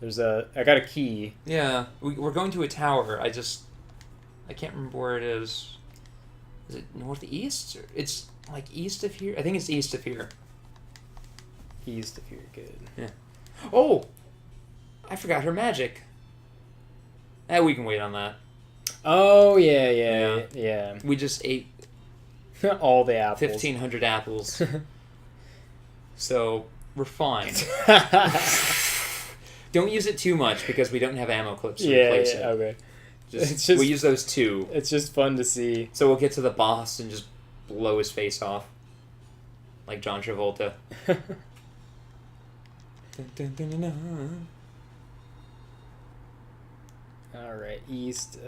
I got a key. Yeah, we're going to a tower. I can't remember where it is. Is it northeast? It's like east of here. I think it's east of here. East of here, good. Yeah. Oh, I forgot her magic. We can wait on that. Oh yeah. We just ate all the apples. 1,500 apples. So we're fine. Don't use it too much because we don't have ammo clips to replace it. Okay. We'll use those 2. It's just fun to see. So we'll get to the boss and just blow his face off. Like John Travolta. Alright, east.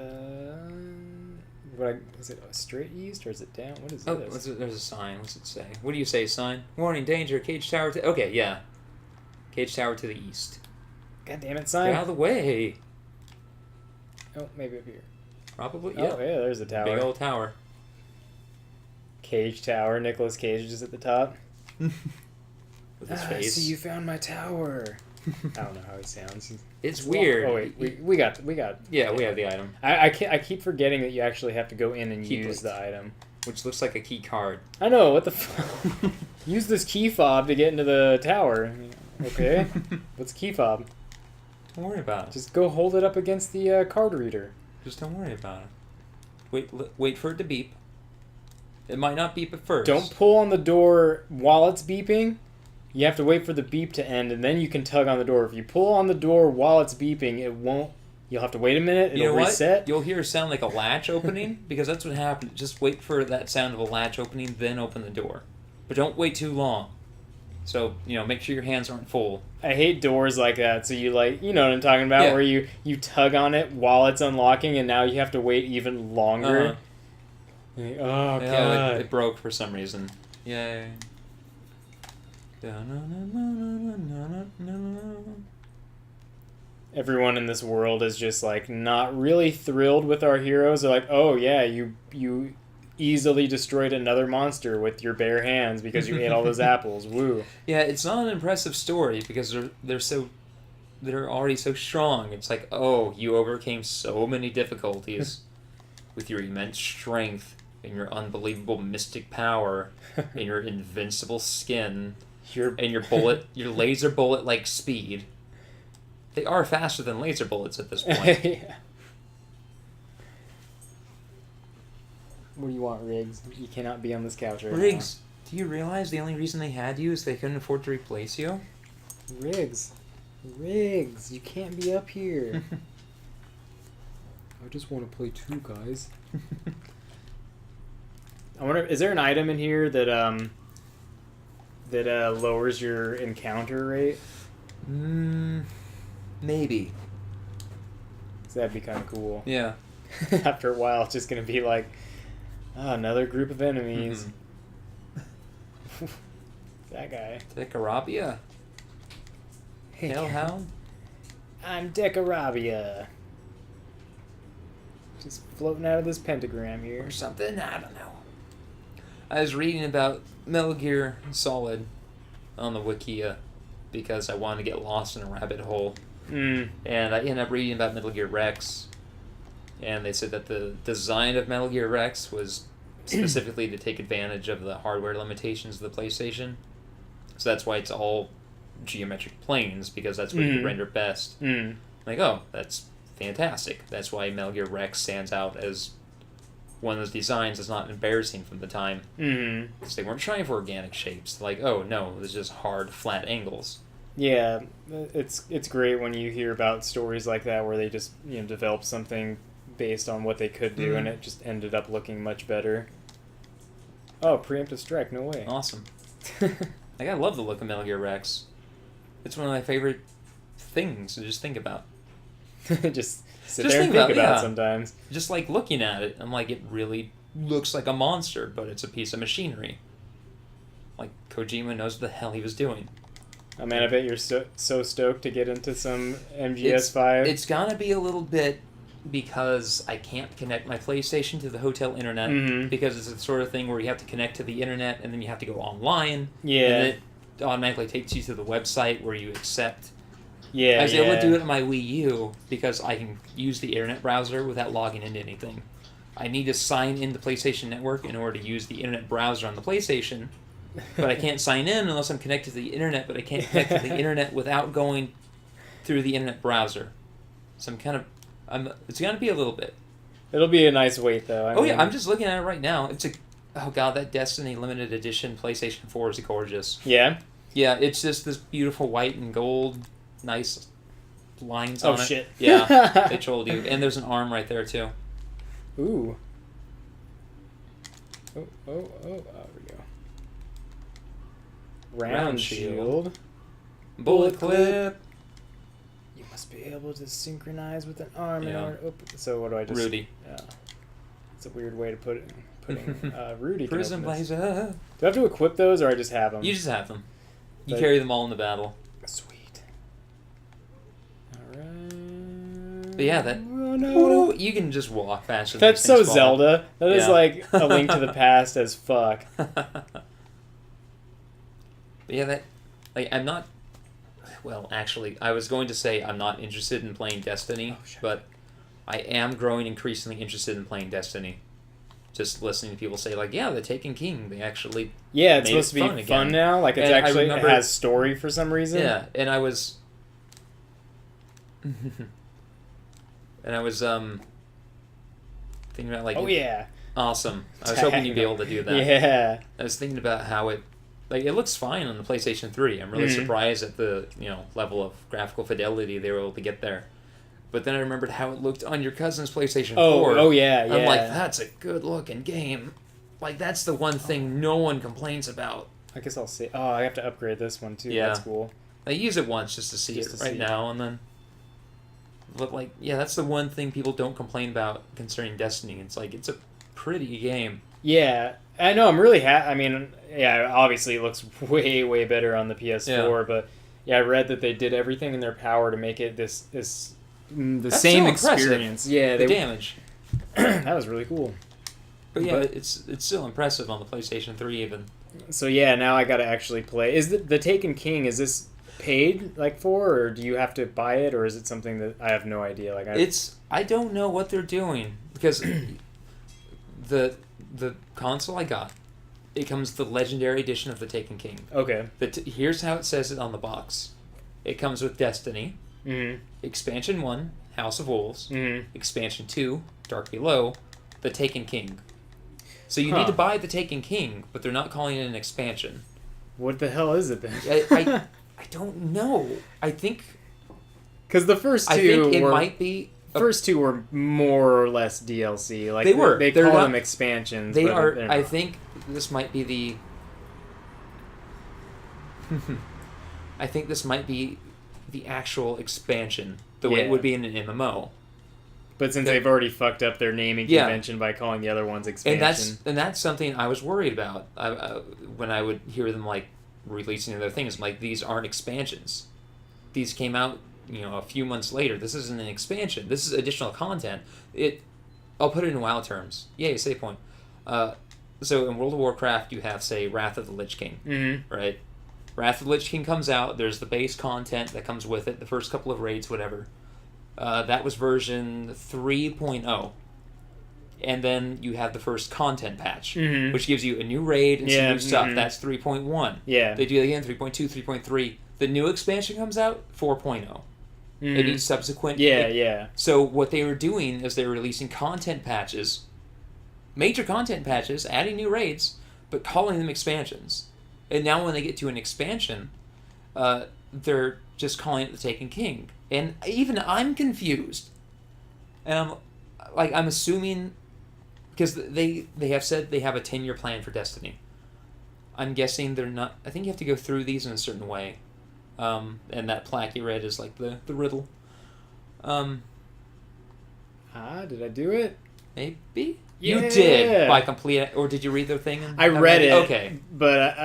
Is it straight east or is it down? What is this? There's a sign. What's it say? What do you say, sign? Warning, danger, cage tower to... Okay, yeah. Cage tower to the east. God damn it, sign. Get out of the way. Oh, maybe up here. Probably, yeah. Oh, yeah, there's a tower. Big old tower. Cage tower. Nicolas Cage is at the top. With his face. See, you found my tower. I don't know how he sounds. It's weird. Oh, wait. We got... Yeah, we have the item. I keep forgetting that you actually have to go in and use the item. Which looks like a key card. I know, what the fuck? Use this key fob to get into the tower. Okay. What's a key fob? Don't worry about it. Just go hold it up against the card reader. Just don't worry about it. Wait for it to beep. It might not beep at first. Don't pull on the door while it's beeping. You have to wait for the beep to end, and then you can tug on the door. If you pull on the door while it's beeping, it won't... You'll have to wait a minute. It'll reset. You'll hear a sound like a latch opening, because that's what happens. Just wait for that sound of a latch opening, then open the door. But don't wait too long. So, make sure your hands aren't full. I hate doors like that. So you know what I'm talking about? Yeah. Where you tug on it while it's unlocking, and now you have to wait even longer. Oh, God. It broke for some reason. Yay. Everyone in this world is just, not really thrilled with our heroes. They're like, oh, yeah, you easily destroyed another monster with your bare hands because you ate all those apples. Woo. Yeah, it's not an impressive story because they're already so strong. It's like, oh, you overcame so many difficulties with your immense strength and your unbelievable mystic power and your invincible skin and your laser bullet like speed. They are faster than laser bullets at this point. Yeah. What do you want, Riggs? You cannot be on this couch right now. Riggs, do you realize the only reason they had you is they couldn't afford to replace you? Riggs, you can't be up here. I just want to play too, guys. I wonder, is there an item in here that lowers your encounter rate? Maybe. So that'd be kind of cool. Yeah. After a while, it's just gonna be like, another group of enemies. Mm-hmm. That guy. Decarabia? Hellhound? I'm Decarabia. Just floating out of this pentagram here. Or something? I don't know. I was reading about Metal Gear Solid on the Wikia because I wanted to get lost in a rabbit hole. And I ended up reading about Metal Gear Rex. And they said that the design of Metal Gear Rex was specifically to take advantage of the hardware limitations of the PlayStation. So that's why it's all geometric planes, because that's what you can render best. Like, oh, that's fantastic. That's why Metal Gear Rex stands out as one of those designs that's not embarrassing from the time. Because they weren't trying for organic shapes. Like, oh, no, it's just hard, flat angles. Yeah, it's great when you hear about stories like that where they just develop something based on what they could do, and it just ended up looking much better. Oh, preemptive strike, no way. Awesome. Like, I love the look of Metal Gear Rex. It's one of my favorite things to just think about. Just sit there and think about it sometimes. Just like looking at it, I'm like, it really looks like a monster, but it's a piece of machinery. Like, Kojima knows what the hell he was doing. Oh man, I bet you're so stoked to get into some MGS5. It's gonna be a little bit because I can't connect my PlayStation to the hotel internet because it's the sort of thing where you have to connect to the internet and then you have to go online. Yeah. And it automatically takes you to the website where you accept Yeah, I was able to do it on my Wii U because I can use the internet browser without logging into anything. I need to sign in the PlayStation Network in order to use the internet browser on the PlayStation, but I can't sign in unless I'm connected to the internet, but I can't connect to the internet without going through the internet browser. So it's going to be a little bit. It'll be a nice wait, though. I mean, I'm just looking at it right now. Oh god, that Destiny limited edition PlayStation 4 is gorgeous. Yeah? Yeah, it's just this beautiful white and gold, nice lines on it. Oh, shit. Yeah, they trolled you. And there's an arm right there, too. Ooh. Oh, there we go. Round shield. Bullet clip. You must be able to synchronize with an arm in Yeah. order to open. So what do I just... Rudy. It's a weird way to putting Rudy can Prison open this. Blazer. Do I have to equip those, or I just have them? You just have them. You But- carry them all in the battle. Sweet. Alright. But yeah, that... Oh, no. You can just walk faster than That's these so things fall. Zelda. That is Yeah. like a Link to the Past as fuck. But yeah, I'm not... Well, actually, I was going to say I'm not interested in playing Destiny, but I am growing increasingly interested in playing Destiny. Just listening to people say, like, yeah, the Taken King, they actually... Yeah, it's made supposed it to be fun fun again. now. Like, it's And I actually remember- it has story for some reason. Yeah, and I was... thinking about, like... Oh, yeah. Awesome. I was hoping you'd be able to do that. Yeah. I was thinking about how it... Like, it looks fine on the PlayStation 3. I'm really surprised at the, level of graphical fidelity they were able to get there. But then I remembered how it looked on your cousin's PlayStation 4. Oh, yeah, yeah. I'm like, that's a good-looking game. Like, that's the one thing no one complains about. I guess I'll see. Oh, I have to upgrade this one, too. Yeah. That's cool. I use it once just to see Just it to right see. now, and then... But, like, yeah, that's the one thing people don't complain about concerning Destiny. It's like, it's a pretty game. Yeah. I know, I'm really happy. I mean, yeah, obviously it looks way, way better on the PS4, but yeah, I read that they did everything in their power to make it the That's same so impressive. experience. Yeah, The damage. that was really cool. But yeah, But- it's still impressive on the PlayStation 3 even. So yeah, now I gotta actually play. Is the Taken King, is this paid for, or do you have to buy it, or is it something that I have no idea? Like I don't know what they're doing because the console I got, it comes with the Legendary Edition of the Taken King. Okay. Here's how it says it on the box. It comes with Destiny, Mm-hmm. Expansion 1, House of Wolves, Mm-hmm. Expansion 2, Dark Below, the Taken King. So you need to buy the Taken King, but they're not calling it an expansion. What the hell is it then? I don't know. I think Because the first two I think it were might be. first two were more or less DLC. Like They were. They They're call not- them expansions. They but are. they're I not. think this might be the. I think this might be the actual expansion, the way it Yeah. would be in an MMO. But since they're- they've already fucked up their naming Yeah. convention by calling the other ones expansion. And that's something I was worried about when I would hear them like releasing other things. I'm like, these aren't expansions. These came out, a few months later. This isn't an expansion. This is additional content. I'll put it in WoW terms. Yay, save point. So in World of Warcraft, you have, say, Wrath of the Lich King, Mm-hmm. right? Wrath of the Lich King comes out. There's the base content that comes with it, the first couple of raids, whatever. That was version 3.0. And then you have the first content patch, Mhm. which gives you a new raid and some Yeah, new stuff. mhm. That's 3.1. Yeah. They do it again, 3.2, 3.3. The new expansion comes out, 4.0. It needs subsequent... Yeah. So what they were doing is they were releasing content patches, major content patches, adding new raids, but calling them expansions. And now when they get to an expansion, they're just calling it the Taken King. And even I'm confused. And I'm assuming, because they have said they have a 10-year plan for Destiny. I'm guessing they're not, I think you have to go through these in a certain way. And that plaque you read is like the riddle. Did I do it? Maybe? Yeah. You did by complete, or did you read the thing? I read it. Okay. But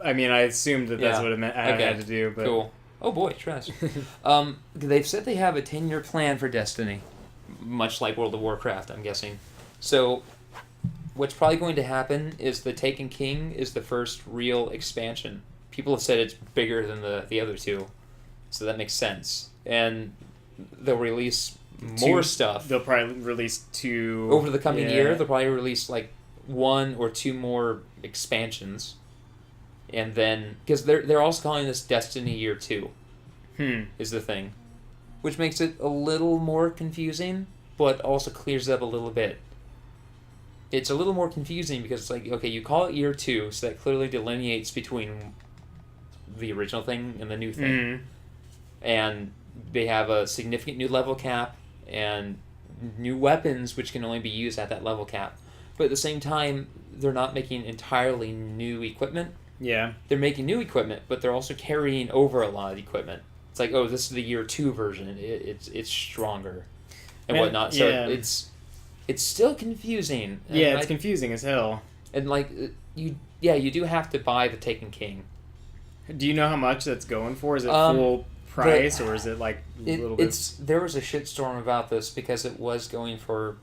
I mean, I assumed that that's Yeah. what it meant. I Okay. had to do. But Cool. Oh boy, trust. They've said they have a 10-year plan for Destiny, much like World of Warcraft, I'm guessing. So, what's probably going to happen is the Taken King is the first real expansion. People have said it's bigger than the other two, so that makes sense. and they'll release more stuff. They'll probably release 2 over the coming year. They'll probably release like 1 or 2 more expansions, and then because they're also calling this Destiny Year 2, is the thing, which makes it a little more confusing, but also clears it up a little bit. It's a little more confusing because it's like, okay, you call it Year 2, so that clearly delineates between the original thing and the new thing, and they have a significant new level cap and new weapons which can only be used at that level cap. But at the same time, they're not making entirely new equipment. Yeah. They're making new equipment, but they're also carrying over a lot of equipment. It's like, oh, this is the Year 2 version. It's stronger and whatnot. So it's still confusing. And it's confusing as hell. And like you do have to buy the Taken King. Do you know how much that's going for? Is it full price or is it like a little bit? There was a shitstorm about this because it was going for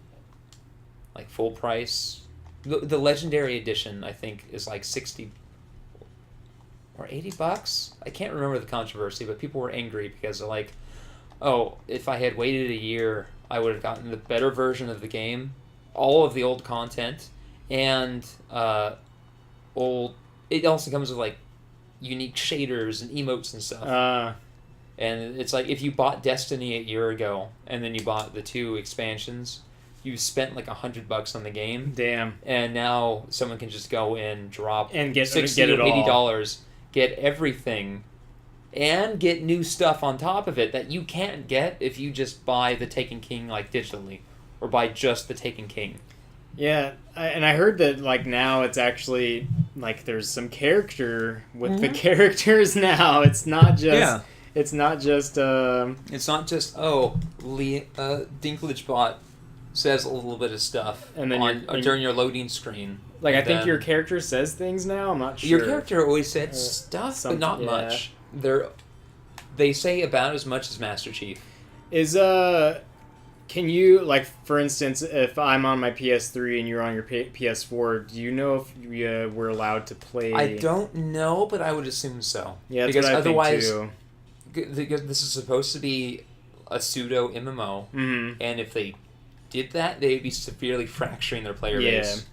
like full price. The Legendary Edition, I think, is like $60 or $80. I can't remember the controversy, but people were angry because they're like, oh, if I had waited a year, I would have gotten the better version of the game, all of the old content, and it also comes with like unique shaders and emotes and stuff. And it's like, if you bought Destiny a year ago and then you bought the 2 expansions, you spent like $100 on the game. Damn. And now someone can just go and drop and get $60 it or all. $80, get everything, and get new stuff on top of it that you can't get if you just buy the Taken King like digitally, or buy just the Taken King. Yeah, and I heard that like now it's actually like there's some character with the characters now. It's not just. It's not just. It's not just Dinklage bot says a little bit of stuff and then during your loading screen. Like, I think your character says things now. I'm not sure. Your character always said stuff, but not much. They say about as much as Master Chief. Can you, like, for instance, if I'm on my PS3 and you're on your PS4, do you know if we're allowed to play? I don't know, but I would assume so. Yeah, that's because what I otherwise, think too. Because this is supposed to be a pseudo MMO, and if they did that, they'd be severely fracturing their player base.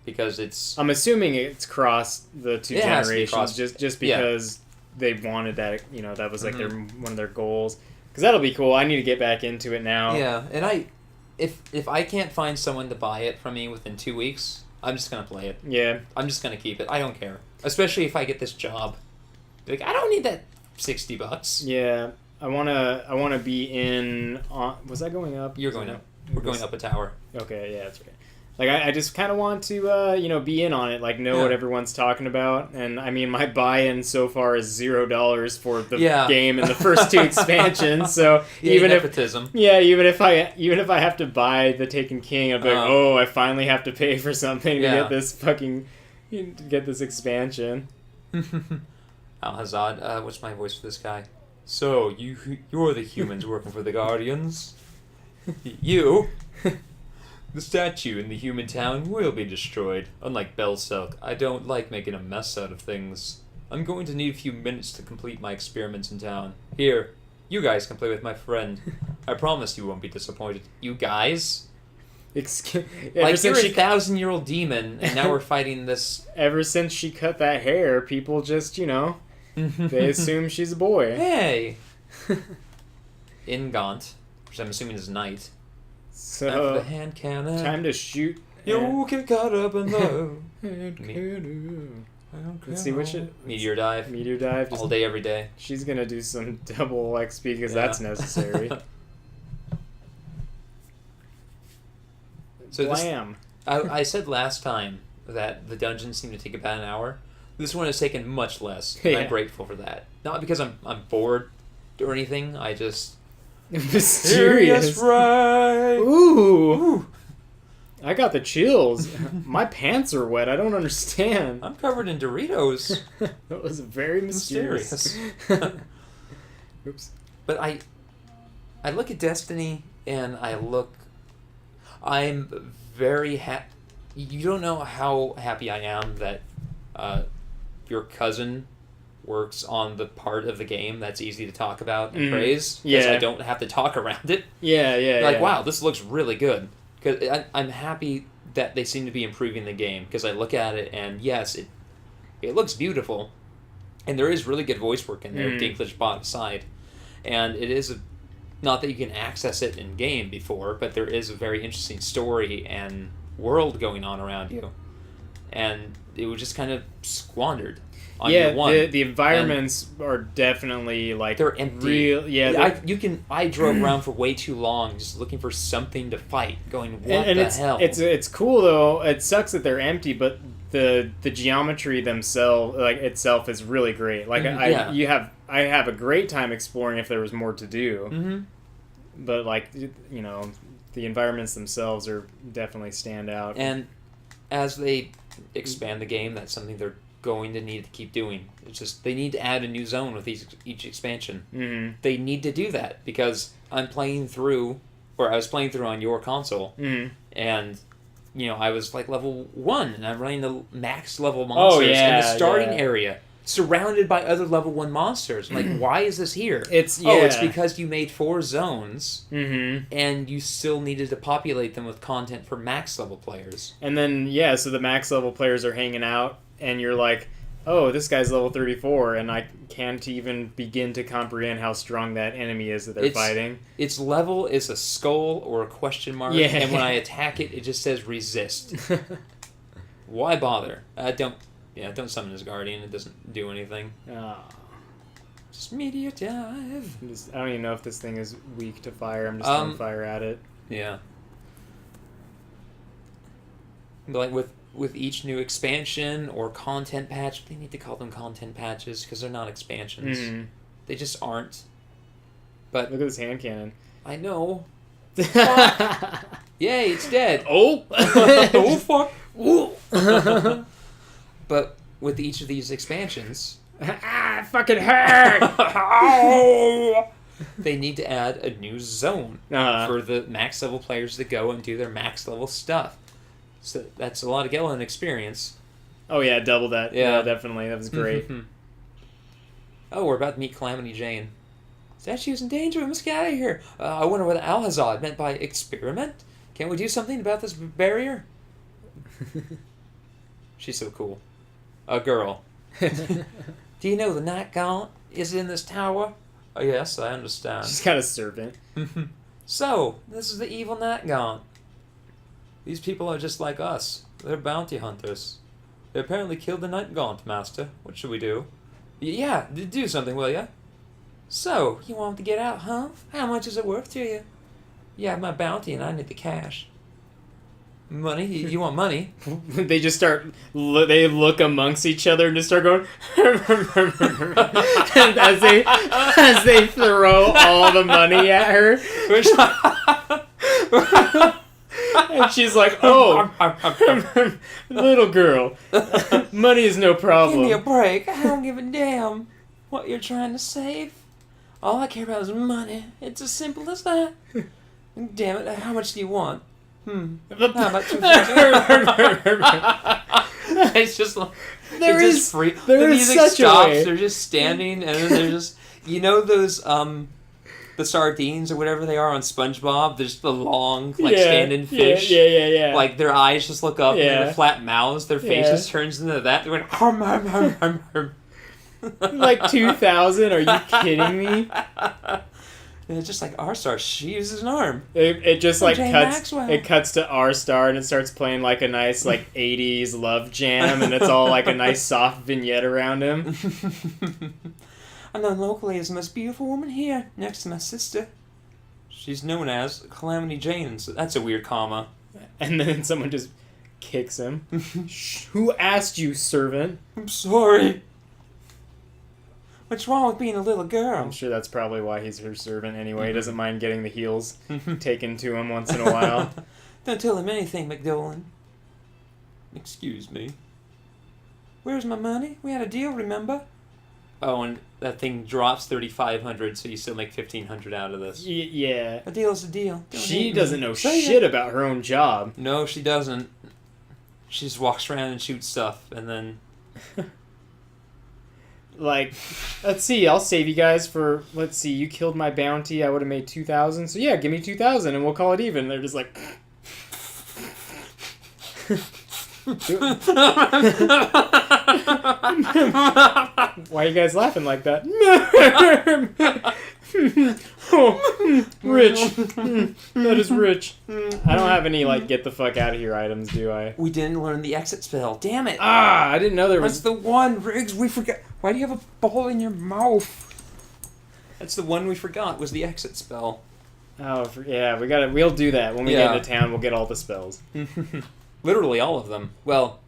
Because it's... I'm assuming it's crossed the 2 generations, just because they wanted that, that was like one of their goals. Because that'll be cool. I need to get back into it now. Yeah, and if I can't find someone to buy it from me within 2 weeks, I'm just going to play it. Yeah. I'm just going to keep it. I don't care. Especially if I get this job. Like, I don't need that $60. Yeah. I wanna be in... was I going up? You're going up. We're going up a tower. Okay, yeah, that's right. Like, I just kind of want to, be in on it, like, know what everyone's talking about. And, I mean, my buy-in so far is $0 for the game and the first 2 expansions. So, even nepotism. Even if I have to buy the Taken King, I'll be like, I finally have to pay for something to get this expansion. Al-Hazad, what's my voice for this guy? So, you're the humans working for the Guardians. You... The statue in the human town will be destroyed. Unlike Belsilk, I don't like making a mess out of things. I'm going to need a few minutes to complete my experiments in town. Here, you guys can play with my friend. I promise you won't be disappointed. You guys? You're a 1,000-year-old demon, and now we're fighting this... Ever since she cut that hair, people just, they assume she's a boy. Hey! Ingaunt, which I'm assuming is knight. So, the hand cannon. Time to shoot. You get caught up in love. Let's see which Meteor dive. Meteor dive. All day, every day. She's gonna do some double XP because that's necessary. So Blam. I said last time that the dungeons seem to take about an hour. This one has taken much less. And I'm grateful for that. Not because I'm bored or anything. I just... Mysterious. Right. Ooh. I got the chills. My pants are wet. I don't understand. I'm covered in Doritos. That was very mysterious. Oops. But I look at Destiny and I'm very happy. You don't know how happy I am that your cousin works on the part of the game that's easy to talk about and Mhm. praise, because Yeah. I don't have to talk around it. Yeah. Like, wow, this looks really good. Because I'm happy that they seem to be improving the game, because I look at it and yes, it looks beautiful, and there is really good voice work in there, Dinklage bot aside, and it is not that you can access it in game before, but there is a very interesting story and world going on around you, and it was just kind of squandered on year one. The environments are definitely like They're empty. Real, I drove around for way too long just looking for something to fight. Going, what and the hell? It's cool though. It sucks that they're empty, but the geometry itself is really great. Like I have a great time exploring if there was more to do. Mm-hmm. But like the environments themselves are definitely stand out. And as they expand the game, that's something they're going to need to keep doing. It's just they need to add a new zone with each expansion. Mm-hmm. They need to do that because I was playing through on your console, and I was like level 1, and I'm running the max level monsters in the starting area, surrounded by other level 1 monsters. I'm like, why is this here? It's because you made 4 zones, and you still needed to populate them with content for max level players. And then so the max level players are hanging out, and you're like, oh, this guy's level 34, and I can't even begin to comprehend how strong that enemy is that they're fighting. Its level is a skull or a question mark, and when I attack it, it just says resist. Why bother? Don't summon his guardian. It doesn't do anything. Oh. Just meteor dive. I don't even know if this thing is weak to fire. I'm just throwing fire at it. Yeah. But like with each new expansion or content patch, they need to call them content patches because they're not expansions. Mm-hmm. They just aren't. But look at this hand cannon. I know. Yay, it's dead. Oh! Oh, fuck. Ooh. But with each of these expansions... it fucking hurt! They need to add a new zone for the max level players to go and do their max level stuff. So that's a lot of Gellin experience. Oh yeah, double that. Yeah, definitely. That was great. Oh, we're about to meet Calamity Jane. Statue's in danger. We must get out of here. I wonder what Alhazad meant by experiment. Can't we do something about this barrier? She's so cool. A girl. Do you know the Night Gaunt is in this tower? Oh, yes, I understand. She's got a servant. So, this is the evil Night Gaunt. These people are just like us. They're bounty hunters. They apparently killed the Night Gaunt, Master. What should we do? Yeah, do something, will ya? So, you want to get out, huh? How much is it worth to you? You have my bounty and I need the cash. Money? You want money? They just start... They look amongst each other and just start going... and as they throw all the money at her. And she's like, oh, little girl, money is no problem. Give me a break. I don't give a damn what you're trying to save. All I care about is money. It's as simple as that. Damn it, how much do you want? How about 250? It's just like... There is free. There the is music such stops, a way. They're just standing, and then they're just... You know those, the sardines or whatever they are on SpongeBob? There's the long, stand-in fish. Yeah. Like, their eyes just look up, and their flat mouths, their faces turns into that. They're going... Like 2000? Are you kidding me? And it's just like R-Star. She uses an arm. It just like Jane cuts. Maxwell. It cuts to R-Star and it starts playing like a nice like 80s love jam, and it's all like a nice soft vignette around him. I'm known locally as the most beautiful woman here, next to my sister. She's known as Calamity Jane. So that's a weird comma. And then someone just kicks him. Who asked you, servant? I'm sorry. What's wrong with being a little girl? I'm sure that's probably why he's her servant anyway. He doesn't mind getting the heels taken to him once in a while. Don't tell him anything, McDolan. Excuse me. Where's my money? We had a deal, remember? Oh, and that thing drops 3,500, so you still make 1,500 out of this. Yeah. A deal's a deal. She doesn't know shit about her own job. No, she doesn't. She just walks around and shoots stuff, and then... Like, let's see, I'll save you guys for, let's see, you killed my bounty, I would have made 2,000, so yeah, give me 2,000 and we'll call it even. They're just like... Why are you guys laughing like that? Oh, rich. That is rich. I don't have any, like, get the fuck out of here items, do I? We didn't learn the exit spell. Damn it. I didn't know there was... That's the one, Riggs, we forgot. Why do you have a ball in your mouth? That's the one we forgot, was the exit spell. Oh, yeah, we'll do that. When we get into town, we'll get all the spells. Literally all of them. Well,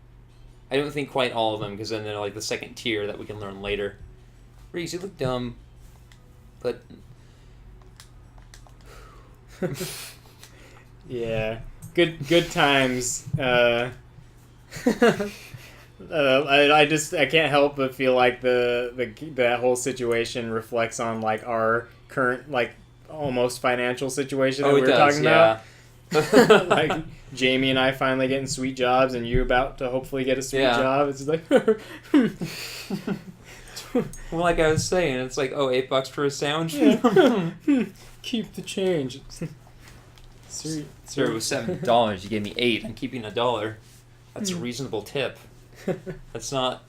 I don't think quite all of them, because then they're like the second tier that we can learn later. Riggs, you look dumb, but... Yeah. Good times. I can't help but feel like that whole situation reflects on like our current like almost financial situation that we were talking about. Like Jamie and I finally getting sweet jobs and you about to hopefully get a sweet job. It's like well, like I was saying, it's like, oh, $8 for a sound. Keep the change. Sir, it was $7. You gave me $8. I'm keeping $1. That's a reasonable tip. That's not.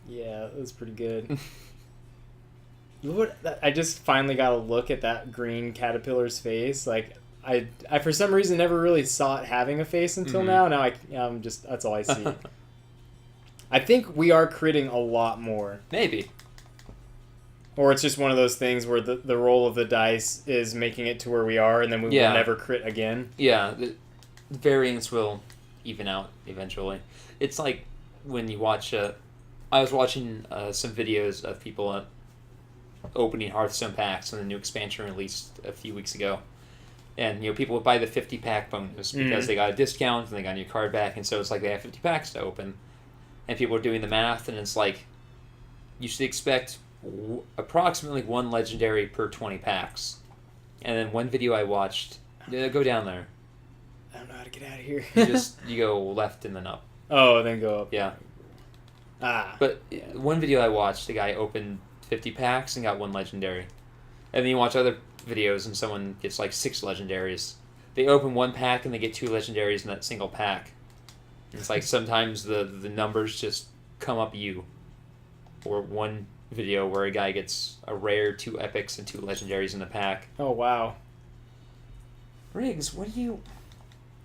Yeah, that was pretty good. I just finally got a look at that green caterpillar's face. Like I for some reason never really saw it having a face until now. Now I'm just that's all I see. I think we are critting a lot more. Maybe. Or it's just one of those things where the roll of the dice is making it to where we are, and then we will never crit again. Yeah, the variance will even out eventually. It's like when you watch... I was watching some videos of people opening Hearthstone packs when the new expansion released a few weeks ago. And, people would buy the 50-pack bonus because they got a discount and they got a new card back, and so it's like they have 50 packs to open. And people are doing the math, and it's like, you should expect approximately one legendary per 20 packs. And then one video I watched, go down there. I don't know how to get out of here. You go left and then up. Oh, then go up. Yeah. But one video I watched, the guy opened 50 packs and got one legendary. And then you watch other videos and someone gets like 6 legendaries. They open one pack and they get 2 legendaries in that single pack. And it's like sometimes the numbers just come up you. Or one video where a guy gets a rare, 2 epics, and 2 legendaries in the pack. Oh, wow. Riggs, what are you...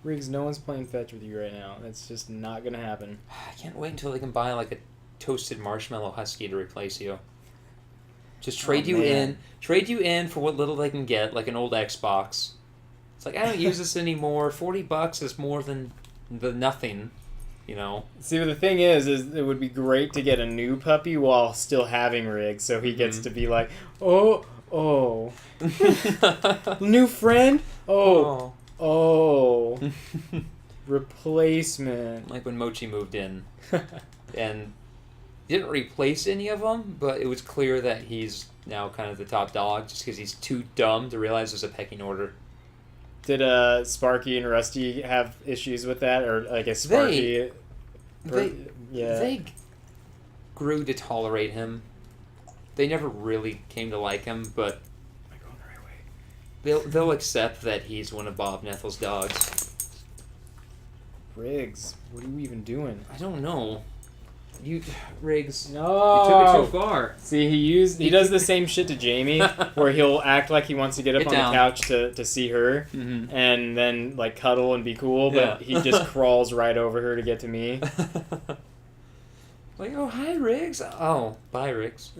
Riggs, no one's playing fetch with you right now. That's just not gonna happen. I can't wait until they can buy like a toasted marshmallow husky to replace you. Just trade you in for what little they can get, like an old Xbox. It's like, I don't use this anymore. $40 is more than the nothing. See, but the thing is it would be great to get a new puppy while still having Riggs, so he gets to be like, oh, new friend, oh, replacement. Like when Mochi moved in, and he didn't replace any of them, but it was clear that he's now kind of the top dog, just because he's too dumb to realize there's a pecking order. Did Sparky and Rusty have issues with that, or I guess Sparky? They grew to tolerate him. They never really came to like him, but am I going the right way? They'll accept that he's one of Bob Nethel's dogs. Riggs, what are you even doing? I don't know. Riggs. No. You took it too far. See, he does the same shit to Jamie, where he'll act like he wants to get up on the couch to see her, and then like cuddle and be cool, but he just crawls right over her to get to me. Like, oh, hi, Riggs. Oh, bye, Riggs.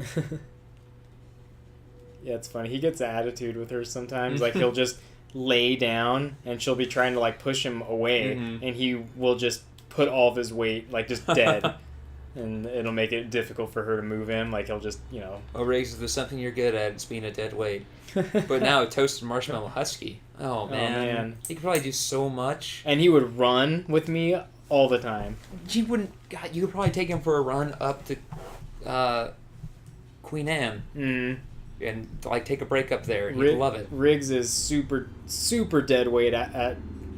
Yeah, it's funny. He gets an attitude with her sometimes. Like, he'll just lay down, and she'll be trying to like push him away, and he will just put all of his weight, like, just dead. And it'll make it difficult for her to move him. Like, he'll just, Oh, Riggs, if there's something you're good at, it's being a dead weight. But now a toasted marshmallow husky. Oh, man. He could probably do so much. And he would run with me all the time. You could probably take him for a run up to Queen Anne. And, like, take a break up there. He'd love it. Riggs is super, super dead weight at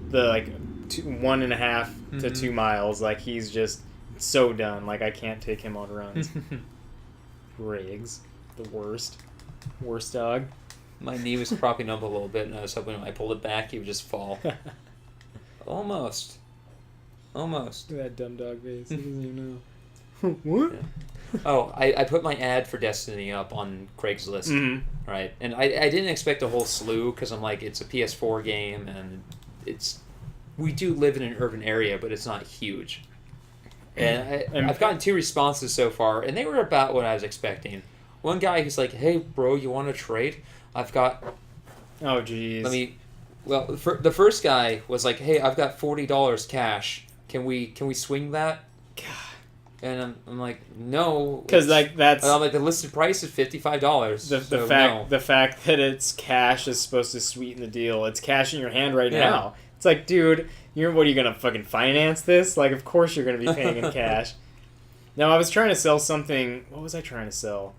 the, like, 1.5 to 2 miles. Like, he's just so done. Like, I can't take him on runs. Riggs, the worst dog. My knee was propping up a little bit, and I was hoping when I pulled it back, he would just fall. Almost. That dumb dog face. He doesn't even know. What? Yeah. Oh, I put my ad for Destiny up on Craigslist, right? And I didn't expect a whole slew, because I'm like, it's a PS4 game, and we do live in an urban area, but it's not huge. And I've gotten 2 responses so far, and they were about what I was expecting. One guy who's like, "Hey, bro, you want to trade? I've got..." Oh, jeez. Well, the first guy was like, "Hey, I've got $40 cash. Can we swing that?" God. And I'm like, no, because like that's. I'm like, the listed price is $55. The fact that it's cash is supposed to sweeten the deal. It's cash in your hand right now. It's like, dude, what are you gonna fucking finance this? Like, of course you're gonna be paying in cash. Now, I was trying to sell something. What was I trying to sell?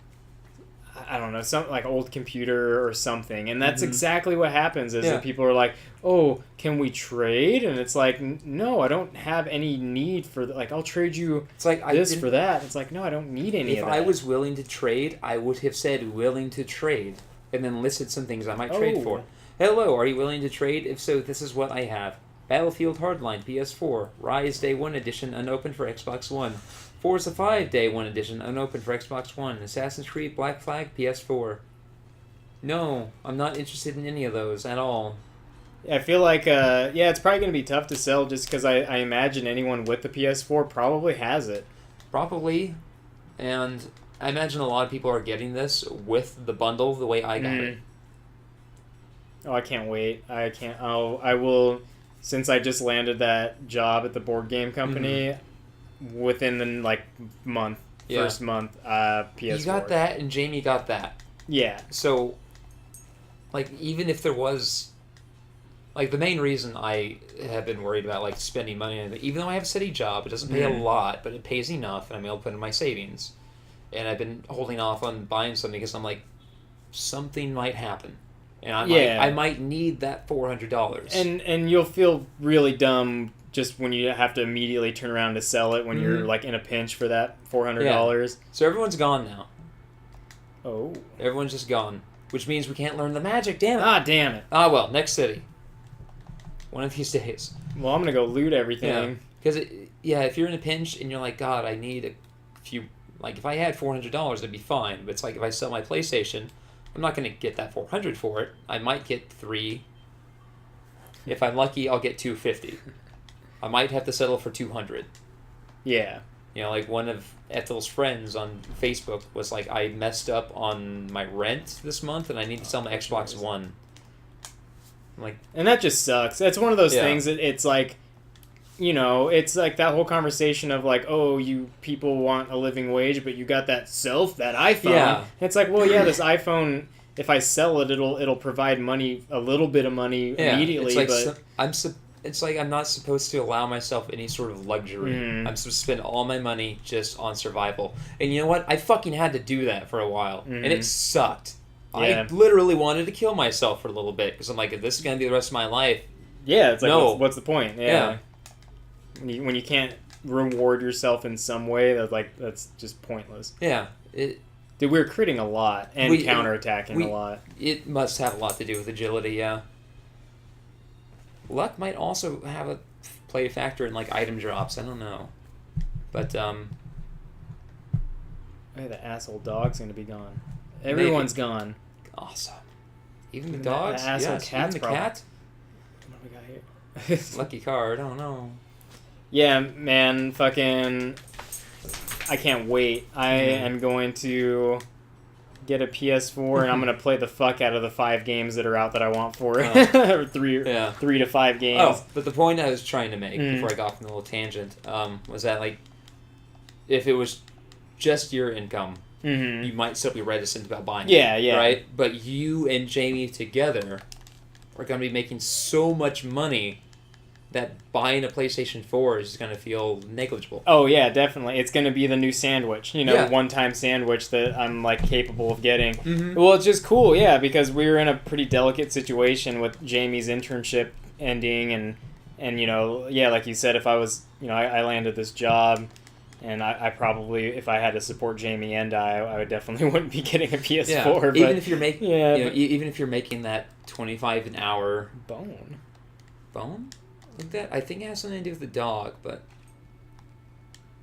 I don't know, something like old computer or something, and that's exactly what happens. Is that people are like, "Oh, can we trade?" And it's like, "No, I don't have any need for like. I'll trade you it's like, for that." It's like, no, I don't need any of that. If I was willing to trade, I would have said willing to trade, and then listed some things I might trade for. Hello, are you willing to trade? If so, this is what I have: Battlefield Hardline PS4, Rise Day 1 Edition unopened for Xbox One. Forza 5 Day 1 Edition, unopened for Xbox One. Assassin's Creed Black Flag, PS4. No, I'm not interested in any of those at all. I feel like, it's probably going to be tough to sell just because I imagine anyone with the PS4 probably has it. Probably. And I imagine a lot of people are getting this with the bundle the way I got it. Oh, I can't wait. I will, since I just landed that job at the board game company... Within the first month, PS4. You got that, and Jamie got that. Yeah. So, like, even if there was, like, the main reason I have been worried about like spending money on it, even though I have a steady job, it doesn't pay a lot, but it pays enough, and I'm able to put in my savings. And I've been holding off on buying something because I'm like, something might happen, and I might need that $400. And you'll feel really dumb. Just when you have to immediately turn around to sell it when you're like in a pinch for that $400. Yeah. So everyone's gone now. Oh. Everyone's just gone. Which means we can't learn the magic, damn it. Ah, damn it. Ah, well, next city. One of these days. Well, I'm going to go loot everything. Because, if you're in a pinch and you're like, God, I need a few... Like, if I had $400, it'd be fine. But it's like, if I sell my PlayStation, I'm not going to get that $400 for it. I might get $3. If I'm lucky, I'll get $250. I might have to settle for $200. Yeah. Like one of Ethel's friends on Facebook was like, I messed up on my rent this month and I need to sell my Xbox One. I'm like... And that just sucks. It's one of those things that it's like, it's like that whole conversation of like, oh, you people want a living wage, but you got that iPhone. Yeah. And it's like, well, this iPhone, if I sell it, it'll provide money, a little bit of money immediately. It's like but... It's like I'm not supposed to allow myself any sort of luxury. I'm supposed to spend all my money just on survival. And you know what? I fucking had to do that for a while. And it sucked. Yeah. I literally wanted to kill myself for a little bit. Because I'm like, if this is going to be the rest of my life... Yeah, it's like, what's the point? Yeah. When you can't reward yourself in some way, that's just pointless. Yeah. Dude, we were critting a lot and counterattacking a lot. It must have a lot to do with agility, yeah. Luck might also play a factor in like item drops. I don't know, but hey, the asshole dog's gonna be gone. Everyone's gone. Awesome. Even the dogs. The asshole cat's even the cat. What do we got here? Lucky card. I don't know. Yeah, man. Fucking. I can't wait. I am going to get a PS4 and I'm gonna play the fuck out of the 5 games that are out that I want for it. Or 3 to 5 games. Oh, but the point I was trying to make before I got off on a little tangent was that like, if it was just your income, you might still be reticent about buying it. Right? But you and Jamie together are gonna be making so much money that buying a PlayStation 4 is going to feel negligible. Oh, yeah, definitely. It's going to be the new sandwich, one-time sandwich that I'm, like, capable of getting. Well, it's just cool, because we were in a pretty delicate situation with Jamie's internship ending, and like you said, if I was, I landed this job, And I probably, if I had to support Jamie and I would definitely wouldn't be getting a PS4. Yeah. But, Even if you're making, yeah, even if you're making that $25 an hour bone. Like that, I think it has something to do with the dog, but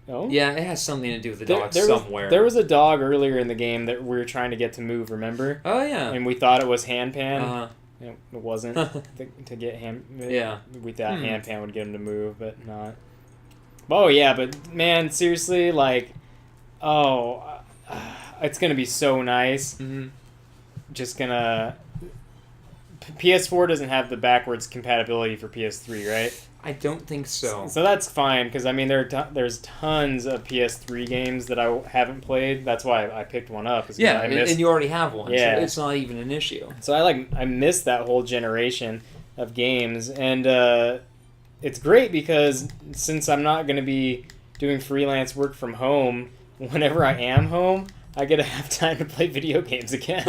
Oh, yeah, it has something to do with the dog there somewhere. There was a dog earlier in the game that we were trying to get to move. Remember? Oh yeah. And we thought it was handpan. Uh-huh. It wasn't. to get him. Yeah. We thought handpan would get him to move, but not. Oh yeah, but man, seriously, like, it's gonna be so nice. Mm-hmm. Just gonna. PS4 doesn't have the backwards compatibility for PS3, right? I don't think so. So that's fine, because I mean there's tons of PS3 games that I haven't played. That's why I picked one up. Yeah, and you already have one, Yeah. so it's not even an issue. So I missed that whole generation of games, and it's great because since I'm not going to be doing freelance work from home, whenever I am home, I get to have time to play video games again.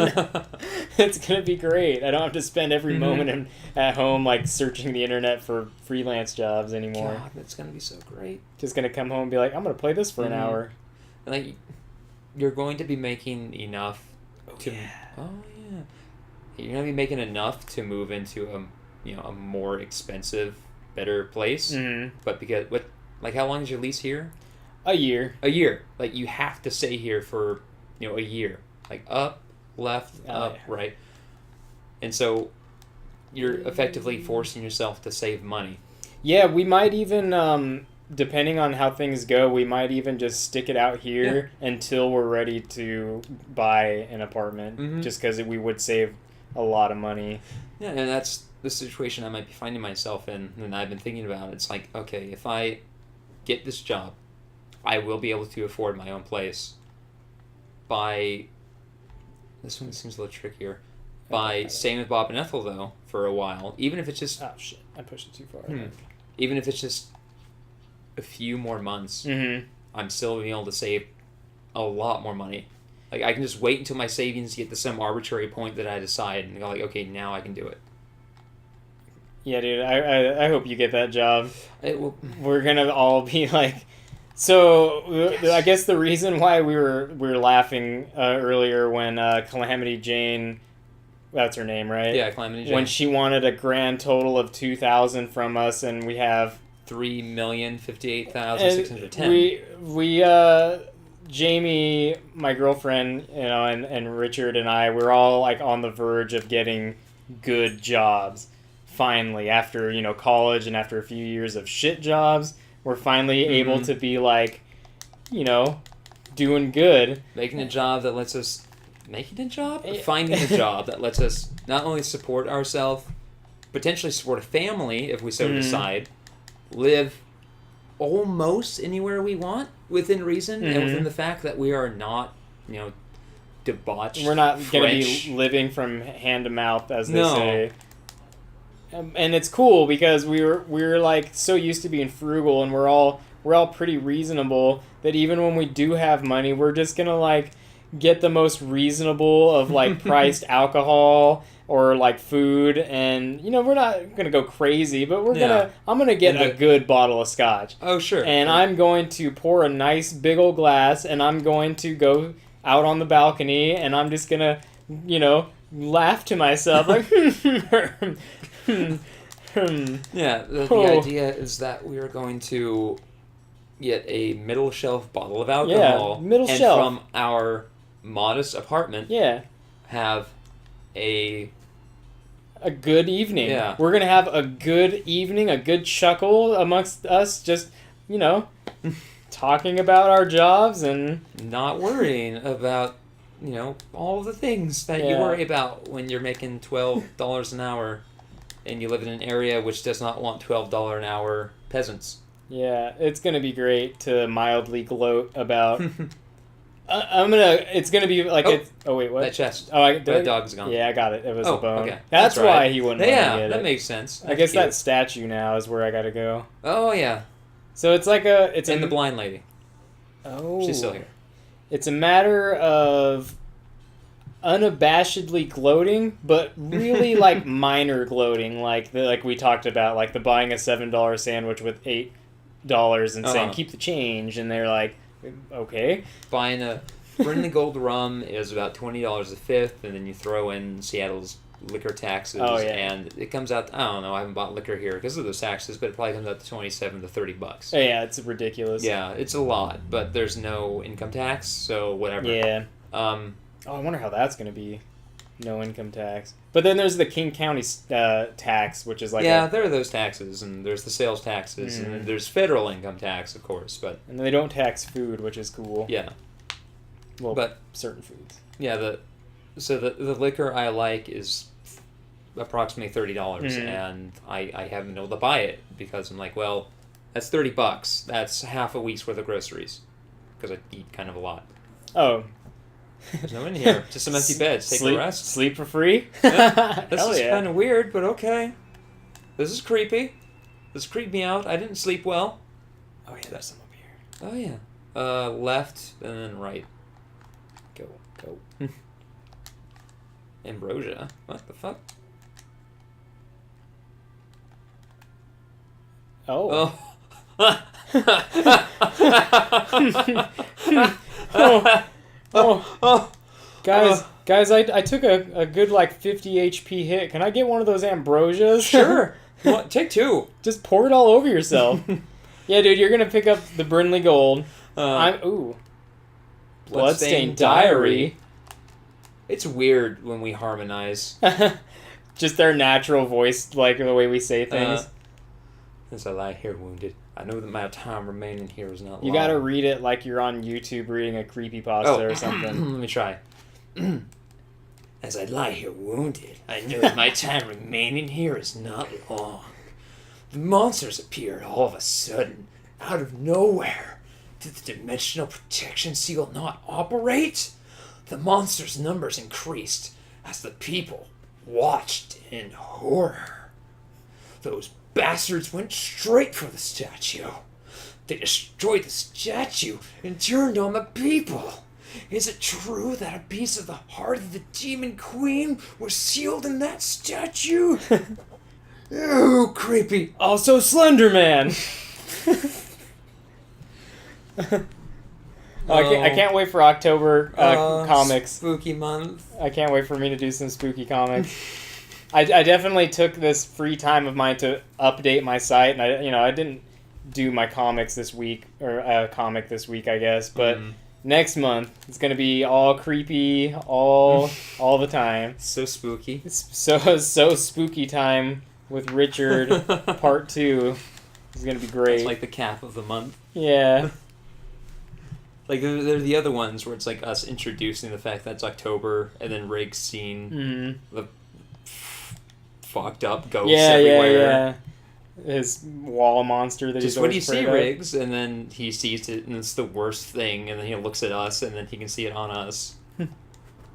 It's going to be great. I don't have to spend every moment at home like searching the internet for freelance jobs anymore. God, that's going to be so great. Just going to come home and be like, I'm going to play this for an hour. And like, you're going to be making enough to... Yeah. Oh, yeah. You're going to be making enough to move into a more expensive, better place. Mm-hmm. But because... how long is your lease here? A year. A year. Like, you have to stay here for, a year. Like, up, left, up, right. And so you're effectively forcing yourself to save money. Yeah, we might even, depending on how things go, we might even just stick it out here until we're ready to buy an apartment, just because we would save a lot of money. Yeah, and that's the situation I might be finding myself in, and I've been thinking about. It's like, okay, if I get this job, I will be able to afford my own place. This one seems a little trickier. By staying with Bob and Ethel, though, for a while, even if it's just... Oh, shit. I pushed it too far. Even if it's just a few more months, I'm still being able to save a lot more money. Like, I can just wait until my savings get to some arbitrary point that I decide, and go like, okay, now I can do it. Yeah, dude, I hope you get that job. We're gonna all be like... So, yes. I guess the reason why we were laughing earlier when Calamity Jane... That's her name, right? Yeah, Calamity Jane. When she wanted a grand total of 2,000 from us, and we have 3,058,610. We Jamie, my girlfriend, and Richard and I, we're all like on the verge of getting good jobs. Finally, after college and after a few years of shit jobs, we're finally able to be like, doing good. Making a job that lets us. Making a job? Or finding a job that lets us not only support ourselves, potentially support a family if we so decide, live almost anywhere we want within reason, and within the fact that we are not, debauched. We're not going to be living from hand to mouth, as they say. And it's cool because we're like so used to being frugal, and we're all pretty reasonable that even when we do have money, we're just gonna like get the most reasonable of like priced alcohol or like food, and we're not gonna go crazy, but I'm gonna get a good bottle of scotch. Oh sure. And I'm going to pour a nice big old glass, and I'm going to go out on the balcony, and I'm just gonna laugh to myself like Yeah, the idea is that we are going to get a middle shelf bottle of alcohol, middle shelf, from our modest apartment, have a good evening. Yeah. We're gonna have a good evening, a good chuckle amongst us, just talking about our jobs and not worrying about all the things that you worry about when you're making $12 an hour and you live in an area which does not want $12 an hour peasants. Yeah, it's gonna be great to mildly gloat about. It's gonna be like it's. Oh wait, what? That chest. Oh, the dog's gone. Yeah, I got it. It was a bone. Okay. That's right. why he wouldn't. Yeah, get that it. makes sense. I guess that statue now is where I gotta go. Oh yeah. So it's like it's the blind lady. Oh. She's still here. It's a matter of unabashedly gloating, but really like minor gloating, like we talked about, like the buying a $7 sandwich with 8 and saying keep the change, and they're like, okay. Buying a Brindley Gold rum is about $20 a fifth, and then you throw in Seattle's liquor taxes, and it comes out. I don't know. I haven't bought liquor here because of those taxes, but it probably comes out to $27 to $30. Yeah, it's ridiculous. Yeah, it's a lot, but there's no income tax, so whatever. Yeah. I wonder how that's going to be. No income tax. But then there's the King County tax, which is like there are those taxes, and there's the sales taxes, and then there's federal income tax, of course, but and they don't tax food, which is cool. Yeah. Well, but certain foods. Yeah, the liquor I like is approximately $30, and I haven't been able to buy it because I'm like, well, that's $30. That's half a week's worth of groceries because I eat kind of a lot. Oh. There's no in here. Just some empty beds. Take a rest. Sleep for free? Yeah. This is kind of weird, but okay. This is creepy. This creeped me out. I didn't sleep well. Oh, yeah, there's some over here. Oh, yeah. Left and then right. Go. Ambrosia. What the fuck? Oh. Guys, I took a good like 50 HP hit. Can I get one of those ambrosias? Sure. Take two. Just pour it all over yourself. Yeah, dude, you're gonna pick up the Brindley Gold. Bloodstained Diary. It's weird when we harmonize. Just their natural voice, like the way we say things. As I lie here wounded, I know that my time remaining here is not long. You gotta read it like you're on YouTube reading a creepypasta or something. Let me try. As I lie here wounded, I know that my time remaining here is not long. The monsters appeared all of a sudden, out of nowhere. Did the dimensional protection seal not operate? The monsters' numbers increased as the people watched in horror. Those bastards went straight for the statue. They destroyed the statue and turned on the people. Is it true that a piece of the heart of the demon queen was sealed in that statue? Ew, creepy. Also Slender Man. I can't wait for October comics. Spooky month. I can't wait for me to do some spooky comics. I definitely took this free time of mine to update my site, and I didn't do my comics this week or a comic this week, I guess, but next month it's gonna be all creepy all the time. So spooky. It's so spooky time with Richard part 2. It's gonna be great. It's like the cap of the month. Yeah. Like, they're the other ones where it's like us introducing the fact that it's October, and then Riggs seeing the fucked up ghosts everywhere. Yeah. His wall monster that just he's when you see of. Riggs, and then he sees it, and it's the worst thing, and then he looks at us, and then he can see it on us.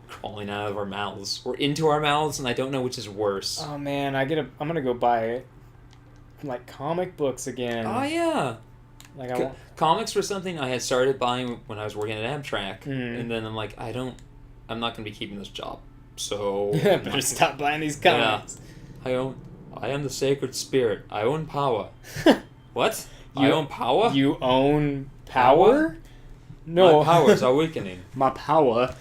Crawling out of our mouths. Or into our mouths, and I don't know which is worse. Oh, man, I'm gonna go buy, like, comic books again. Oh, yeah. Like comics were something I had started buying when I was working at Amtrak, and then I'm like, I'm not going to be keeping this job, so... better stop buying these comics. Yeah. I am the sacred spirit. I own power. What? I own power? You own power? No. My powers are weakening. My power.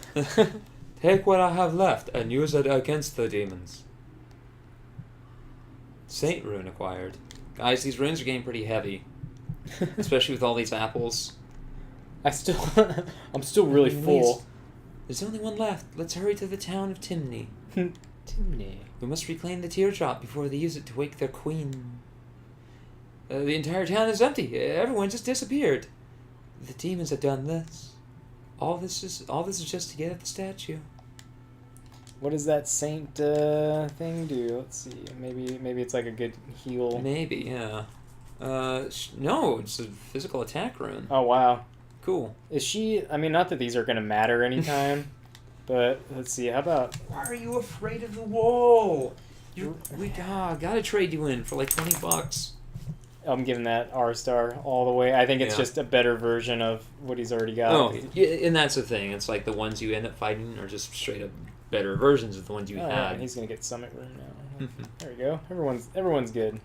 Take what I have left and use it against the demons. Saint rune acquired. Guys, these runes are getting pretty heavy. Especially with all these apples. I'm still really full. There's only one left. Let's hurry to the town of Timney. Timney. We must reclaim the teardrop before they use it to wake their queen. The entire town is empty. Everyone just disappeared. The demons have done this. All this is just to get at the statue. What does that saint thing do? Let's see. Maybe it's like a good heal. Maybe, yeah. No, it's a physical attack rune. Oh, wow. Cool. Is she... I mean, not that these are going to matter anytime, but let's see. How about... Why are you afraid of the wall? Gotta trade you in for like $20. I'm giving that R-star all the way. I think it's just a better version of what he's already got. Oh, and that's the thing. It's like the ones you end up fighting are just straight up better versions of the ones you had. Yeah, he's going to get Summit Room now. There we go. Everyone's good.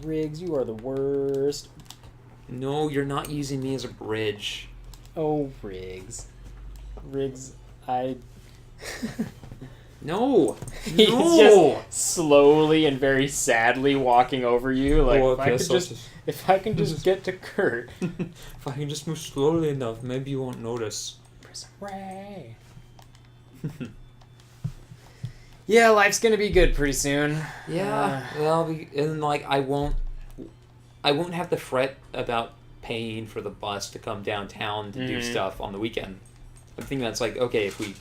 Riggs, you are the worst. No, you're not using me as a bridge. Oh, Riggs. Riggs, I... No! He's No! just slowly and very sadly walking over you. Like, if I can just get to Kurt. If I can just move slowly enough, maybe you won't notice. Press Ray. Yeah, life's gonna be good pretty soon. Yeah, and like I won't have to fret about paying for the bus to come downtown to do stuff on the weekend. I think that's like, okay, if we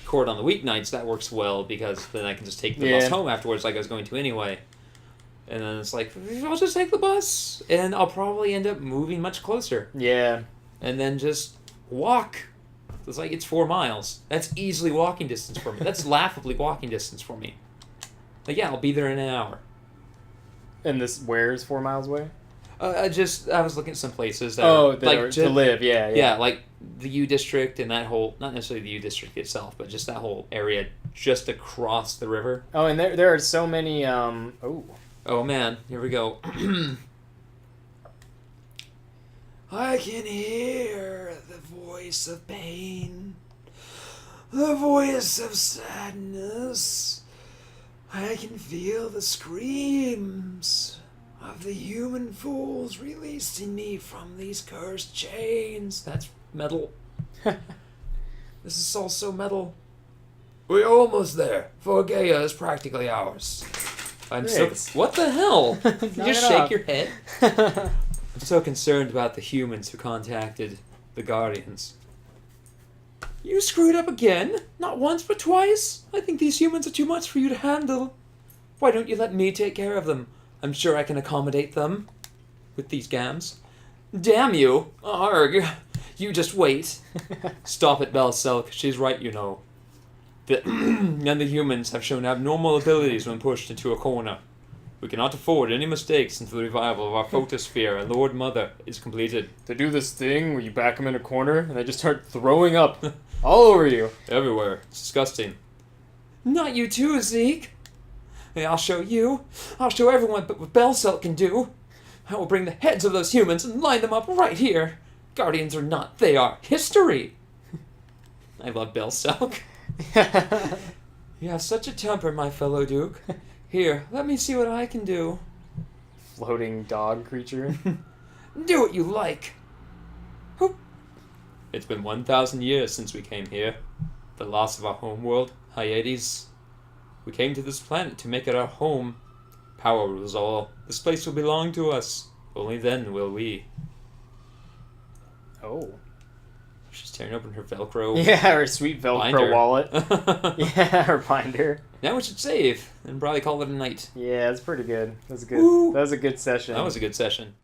record on the weeknights, that works well because then I can just take the bus home afterwards like I was going to anyway. And then it's like, I'll just take the bus and I'll probably end up moving much closer. Yeah. And then just walk. It's like, it's 4 miles. That's easily walking distance for me. That's laughably walking distance for me. Like, yeah, I'll be there in an hour. And where is 4 miles away? I was looking at some places that to live, yeah. Yeah, like the U District and that whole, not necessarily the U District itself, but just that whole area just across the river. Oh, and there are so many, Oh man, here we go. I can hear the voice of pain, the voice of sadness. I can feel the screams of the human fools releasing me from these cursed chains. That's metal. This is also metal. We're almost there. Forgeia is practically ours. What the hell? You just shake your head? I'm so concerned about the humans who contacted the Guardians. You screwed up again? Not once, but twice? I think these humans are too much for you to handle. Why don't you let me take care of them? I'm sure I can accommodate them. With these gams. Damn you! Arg! You just wait. Stop it, Belselk. She's right, you know. And the humans have shown abnormal abilities when pushed into a corner. We cannot afford any mistakes until the revival of our photosphere and Lord Mother is completed. They do this thing where you back them in a corner and they just start throwing up all over you. Everywhere. It's disgusting. Not you too, Zeke. Hey, I'll show you. I'll show everyone what Belselk can do. I will bring the heads of those humans and line them up right here. Guardians or not, they are history. I love Belselk. You have such a temper, my fellow Duke. Here, let me see what I can do. Floating dog creature. Do what you like. Whoop. It's been 1,000 years since we came here. The loss of our homeworld, Hyades. We came to this planet to make it our home. Power rules all. This place will belong to us. Only then will we. Oh. She's tearing open her Velcro. Yeah, her sweet Velcro binder. wallet. Yeah, her binder. Now we should save and probably call it a night. Yeah, it's pretty good. That was good. Woo. That was a good session. That was a good session.